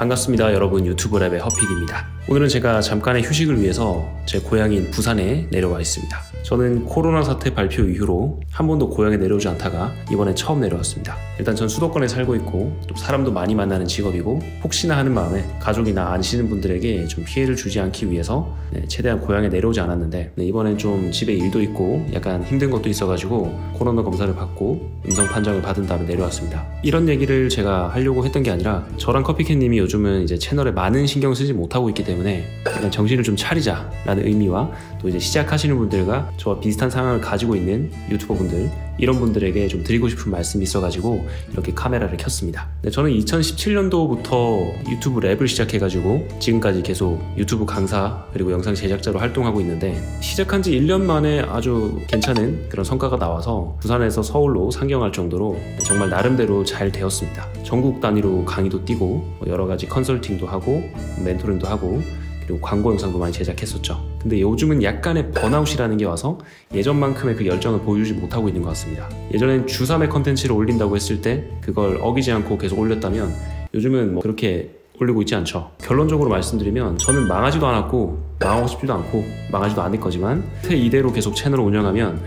반갑습니다 여러분, 유튜브랩의 허픽입니다. 오늘은 제가 잠깐의 휴식을 위해서 제 고향인 부산에 내려와 있습니다. 저는 코로나 사태 발표 이후로 한 번도 고향에 내려오지 않다가 이번에 처음 내려왔습니다. 일단 전 수도권에 살고 있고 또 사람도 많이 만나는 직업이고 혹시나 하는 마음에 가족이나 아시는 분들에게 좀 피해를 주지 않기 위해서 최대한 고향에 내려오지 않았는데 이번엔 좀 집에 일도 있고 약간 힘든 것도 있어가지고 코로나 검사를 받고 음성 판정을 받은 다음에 내려왔습니다. 이런 얘기를 제가 하려고 했던 게 아니라 저랑 커피캣님이 요즘은 이제 채널에 많은 신경 쓰지 못하고 있기 때문에 그냥 정신을 좀 차리자라는 의미와 또 이제 시작하시는 분들과 저와 비슷한 상황을 가지고 있는 유튜버 분들, 이런 분들에게 좀 드리고 싶은 말씀이 있어가지고 이렇게 카메라를 켰습니다. 저는 2017년도부터 유튜브 랩을 시작해가지고 지금까지 계속 유튜브 강사 그리고 영상 제작자로 활동하고 있는데, 시작한 지 1년 만에 아주 괜찮은 그런 성과가 나와서 부산에서 서울로 상경할 정도로 정말 나름대로 잘 되었습니다. 전국 단위로 강의도 뛰고 여러 가지 컨설팅도 하고 멘토링도 하고 그리고 광고 영상도 많이 제작했었죠. 근데 요즘은 약간의 번아웃이라는 게 와서 예전만큼의 그 열정을 보여주지 못하고 있는 것 같습니다. 예전엔 주 3회 컨텐츠를 올린다고 했을 때 그걸 어기지 않고 계속 올렸다면 요즘은 뭐 그렇게 올리고 있지 않죠. 결론적으로 말씀드리면 저는 망하지도 않았고 망하고 싶지도 않고 망하지도 않을 거지만 이대로 계속 채널을 운영하면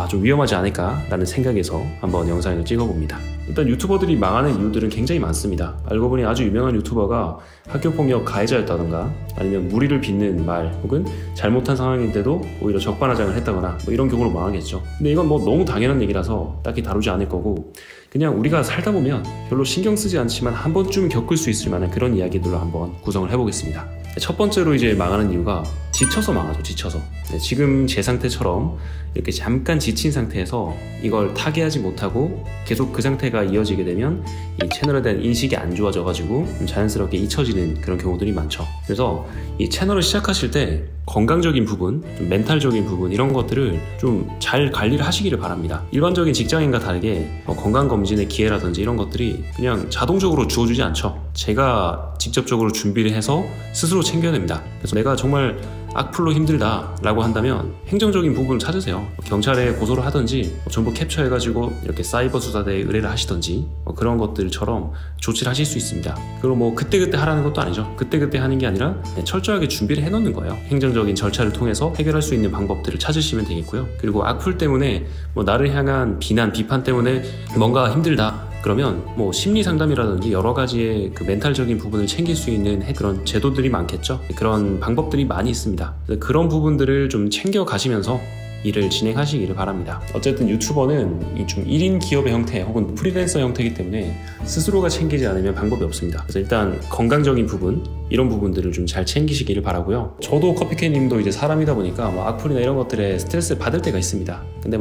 좀 위험하지 않을까 라는 생각에서 한번 영상을 찍어봅니다. 일단 유튜버들이 망하는 이유들은 굉장히 많습니다. 알고 보니 아주 유명한 유튜버가 학교폭력 가해자였다던가 아니면 무리를 빚는 말 혹은 잘못한 상황인데도 오히려 적반하장을 했다거나 뭐 이런 경우로 망하겠죠. 근데 이건 뭐 너무 당연한 얘기라서 딱히 다루지 않을 거고, 그냥 우리가 살다 보면 별로 신경 쓰지 않지만 한 번쯤 겪을 수 있을 만한 그런 이야기들로 한번 구성을 해보겠습니다. 첫 번째로 이제 망하는 이유가 지쳐서 망하죠. 지쳐서. 지금 제 상태처럼 이렇게 잠깐 지친 상태에서 이걸 타개하지 못하고 계속 그 상태가 이어지게 되면 이 채널에 대한 인식이 안 좋아져가지고 자연스럽게 잊혀지는 그런 경우들이 많죠. 그래서 이 채널을 시작하실 때 건강적인 부분, 좀 멘탈적인 부분 이런 것들을 좀 잘 관리를 하시기를 바랍니다. 일반적인 직장인과 다르게 건강검진의 기회라든지 이런 것들이 그냥 자동적으로 주어지지 않죠. 제가 직접적으로 준비를 해서 스스로 챙겨냅니다. 그래서 내가 정말 악플로 힘들다 라고 한다면 행정적인 부분을 찾으세요. 경찰에 고소를 하든지 정보 캡처해가지고 이렇게 사이버 수사대에 의뢰를 하시든지 그런 것들처럼 조치를 하실 수 있습니다. 그리고 뭐 그때그때 하라는 것도 아니죠. 그때그때 하는 게 아니라 철저하게 준비를 해놓는 거예요. 행정적인 절차를 통해서 해결할 수 있는 방법들을 찾으시면 되겠고요. 그리고 악플 때문에 나를 향한 비난, 비판 때문에 뭔가 힘들다 그러면 뭐 심리 상담이라든지 여러 가지의 그 멘탈적인 부분을 챙길 수 있는 그런 제도들이 많겠죠. 그런 방법들이 많이 있습니다. 그런 부분들을 좀 챙겨 가시면서 일을 진행하시기를 바랍니다. 어쨌든 유튜버는 이 좀 1인 기업의 형태 혹은 프리랜서 형태이기 때문에 스스로가 챙기지 않으면 방법이 없습니다. 그래서 일단 건강적인 부분, 이런 부분들을 좀 잘 챙기시기를 바라고요. 저도 커피캣님도 이제 사람이다 보니까 악플이나 이런 것들에 스트레스를 받을 때가 있습니다. 근데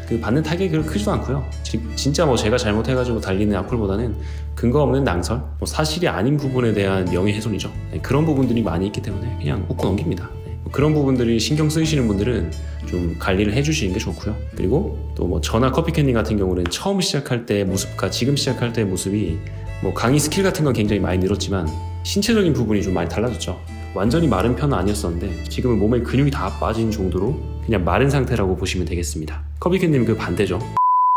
그 받는 타격이 그렇게 크지도 않고요. 진짜 제가 잘못해가지고 달리는 악플보다는 근거 없는 낭설, 사실이 아닌 부분에 대한 명예훼손이죠. 그런 부분들이 많이 있기 때문에 그냥 웃고 넘깁니다. 그런 부분들이 신경 쓰이시는 분들은 좀 관리를 해주시는 게 좋고요. 그리고 또 저나 커피캣님 같은 경우는 처음 시작할 때의 모습과 지금 시작할 때의 모습이 강의 스킬 같은 건 굉장히 많이 늘었지만 신체적인 부분이 좀 많이 달라졌죠. 완전히 마른 편은 아니었었는데 지금은 몸에 근육이 다 빠진 정도로 그냥 마른 상태라고 보시면 되겠습니다. 커피캣님은 그 반대죠.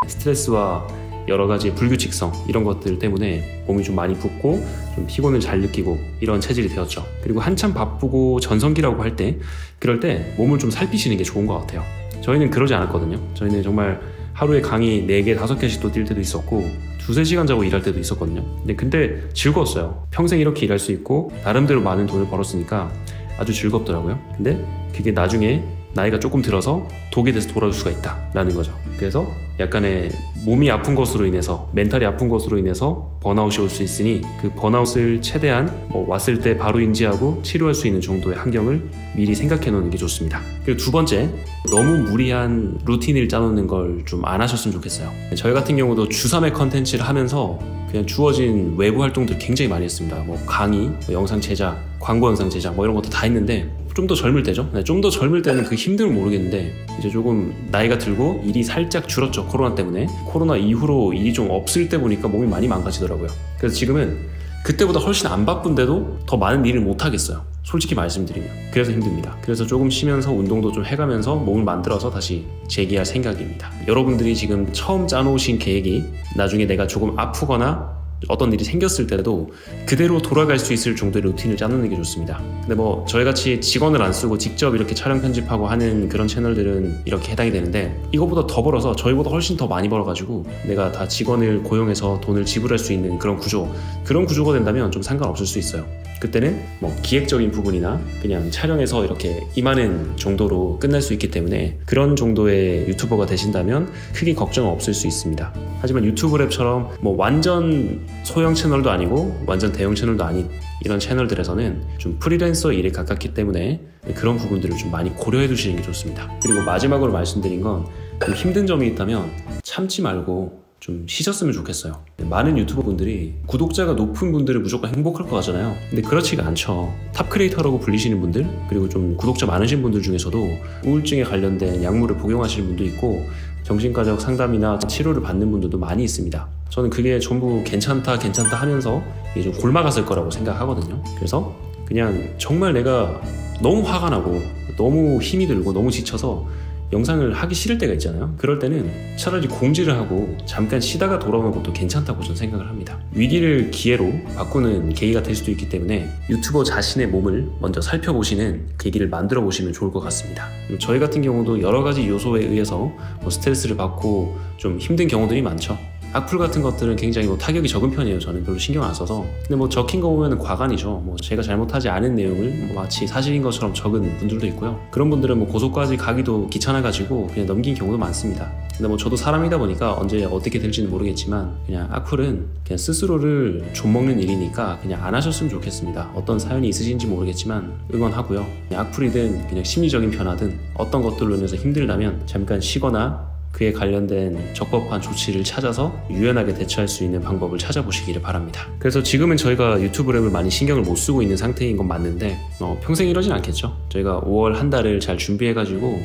스트레스와 여러 가지 불규칙성 이런 것들 때문에 몸이 좀 많이 붓고 좀 피곤을 잘 느끼고 이런 체질이 되었죠. 그리고 한참 바쁘고 전성기라고 할 때 그럴 때 몸을 좀 살피시는 게 좋은 것 같아요. 저희는 그러지 않았거든요. 저희는 정말 하루에 강의 4개, 5개씩도 뛸 때도 있었고 2-3시간 자고 일할 때도 있었거든요. 근데 즐거웠어요. 평생 이렇게 일할 수 있고 나름대로 많은 돈을 벌었으니까 아주 즐겁더라고요. 근데 그게 나중에 나이가 조금 들어서 독이 돼서 돌아올 수가 있다라는 거죠. 그래서 약간의 몸이 아픈 것으로 인해서, 멘탈이 아픈 것으로 인해서 번아웃이 올 수 있으니 그 번아웃을 최대한 왔을 때 바로 인지하고 치료할 수 있는 정도의 환경을 미리 생각해 놓는 게 좋습니다. 그리고 두 번째, 너무 무리한 루틴을 짜놓는 걸 좀 안 하셨으면 좋겠어요. 저희 같은 경우도 주 3회 컨텐츠를 하면서 그냥 주어진 외부 활동들 굉장히 많이 했습니다. 강의, 영상 제작, 광고 영상 제작 이런 것도 다 했는데 좀 더 젊을 때죠. 좀 더 젊을 때는 그 힘듦을 모르겠는데 이제 조금 나이가 들고 일이 살짝 줄었죠. 코로나 때문에. 코로나 이후로 일이 좀 없을 때 보니까 몸이 많이 망가지더라고요. 그래서 지금은 그때보다 훨씬 안 바쁜데도 더 많은 일을 못 하겠어요. 솔직히 말씀드리면. 그래서 힘듭니다. 그래서 조금 쉬면서 운동도 좀 해가면서 몸을 만들어서 다시 재기할 생각입니다. 여러분들이 지금 처음 짜놓으신 계획이 나중에 내가 조금 아프거나 어떤 일이 생겼을 때라도 그대로 돌아갈 수 있을 정도의 루틴을 짜놓는 게 좋습니다. 근데 뭐 저희같이 직원을 안 쓰고 직접 이렇게 촬영 편집하고 하는 그런 채널들은 이렇게 해당이 되는데, 이거보다 더 벌어서 저희보다 훨씬 더 많이 벌어가지고 내가 다 직원을 고용해서 돈을 지불할 수 있는 그런 구조가 된다면 좀 상관없을 수 있어요. 그때는 뭐 기획적인 부분이나 그냥 촬영해서 이렇게 임하는 정도로 끝날 수 있기 때문에 그런 정도의 유튜버가 되신다면 크게 걱정은 없을 수 있습니다. 하지만 유튜브 랩처럼 뭐 완전 소형 채널도 아니고 완전 대형 채널도 아닌 이런 채널들에서는 좀 프리랜서 일에 가깝기 때문에 그런 부분들을 좀 많이 고려해 두시는 게 좋습니다. 그리고 마지막으로 말씀드린 건 좀 힘든 점이 있다면 참지 말고 좀 쉬셨으면 좋겠어요. 많은 유튜버 분들이 구독자가 높은 분들은 무조건 행복할 것 같잖아요. 근데 그렇지가 않죠. 탑 크리에이터라고 불리시는 분들, 그리고 좀 구독자 많으신 분들 중에서도 우울증에 관련된 약물을 복용하시는 분도 있고 정신과적 상담이나 치료를 받는 분들도 많이 있습니다. 저는 그게 전부 괜찮다 하면서 이게 좀 골마갔을 거라고 생각하거든요. 그래서 그냥 정말 내가 너무 화가 나고 너무 힘이 들고 너무 지쳐서 영상을 하기 싫을 때가 있잖아요. 그럴 때는 차라리 공지를 하고 잠깐 쉬다가 돌아오는 것도 괜찮다고 저는 생각을 합니다. 위기를 기회로 바꾸는 계기가 될 수도 있기 때문에 유튜버 자신의 몸을 먼저 살펴보시는 계기를 만들어 보시면 좋을 것 같습니다. 저희 같은 경우도 여러 가지 요소에 의해서 스트레스를 받고 좀 힘든 경우들이 많죠. 악플 같은 것들은 굉장히 타격이 적은 편이에요. 저는 별로 신경 안 써서. 근데 적힌 거 보면 과간이죠. 제가 잘못하지 않은 내용을 마치 사실인 것처럼 적은 분들도 있고요. 그런 분들은 고소까지 가기도 귀찮아가지고 그냥 넘긴 경우도 많습니다. 근데 저도 사람이다 보니까 언제 어떻게 될지는 모르겠지만 그냥 악플은 그냥 스스로를 좀먹는 일이니까 그냥 안 하셨으면 좋겠습니다. 어떤 사연이 있으신지 모르겠지만 응원하고요. 그냥 악플이든 그냥 심리적인 변화든 어떤 것들로 인해서 힘들다면 잠깐 쉬거나 그에 관련된 적법한 조치를 찾아서 유연하게 대처할 수 있는 방법을 찾아보시기를 바랍니다. 그래서 지금은 저희가 유튜브 랩을 많이 신경을 못 쓰고 있는 상태인 건 맞는데 평생 이러진 않겠죠. 저희가 5월 한 달을 잘 준비해가지고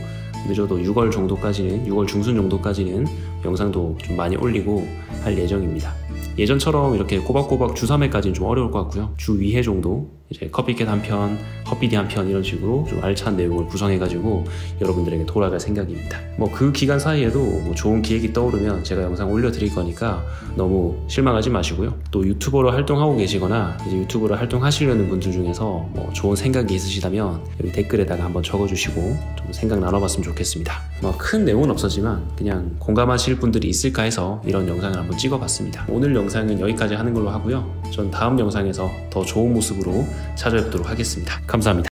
늦어도 6월 정도까지는, 6월 중순 정도까지는 영상도 좀 많이 올리고 할 예정입니다. 예전처럼 이렇게 꼬박꼬박 주 3회까지는 좀 어려울 것 같고요. 주 2회 정도 이제 커피캣 한 편, 헛비디 한 편 이런 식으로 좀 알찬 내용을 구성해가지고 여러분들에게 돌아갈 생각입니다. 그 기간 사이에도 좋은 기획이 떠오르면 제가 영상 올려드릴 거니까 너무 실망하지 마시고요. 또 유튜버로 활동하고 계시거나 이제 유튜버로 활동하시려는 분들 중에서 좋은 생각이 있으시다면 여기 댓글에다가 한번 적어주시고 좀 생각 나눠봤으면 좋겠습니다. 큰 내용은 없었지만 그냥 공감하실 분들이 있을까 해서 이런 영상을 한번 찍어봤습니다. 오늘 영상은 여기까지 하는 걸로 하고요. 전 다음 영상에서 더 좋은 모습으로 찾아뵙도록 하겠습니다. 감사합니다.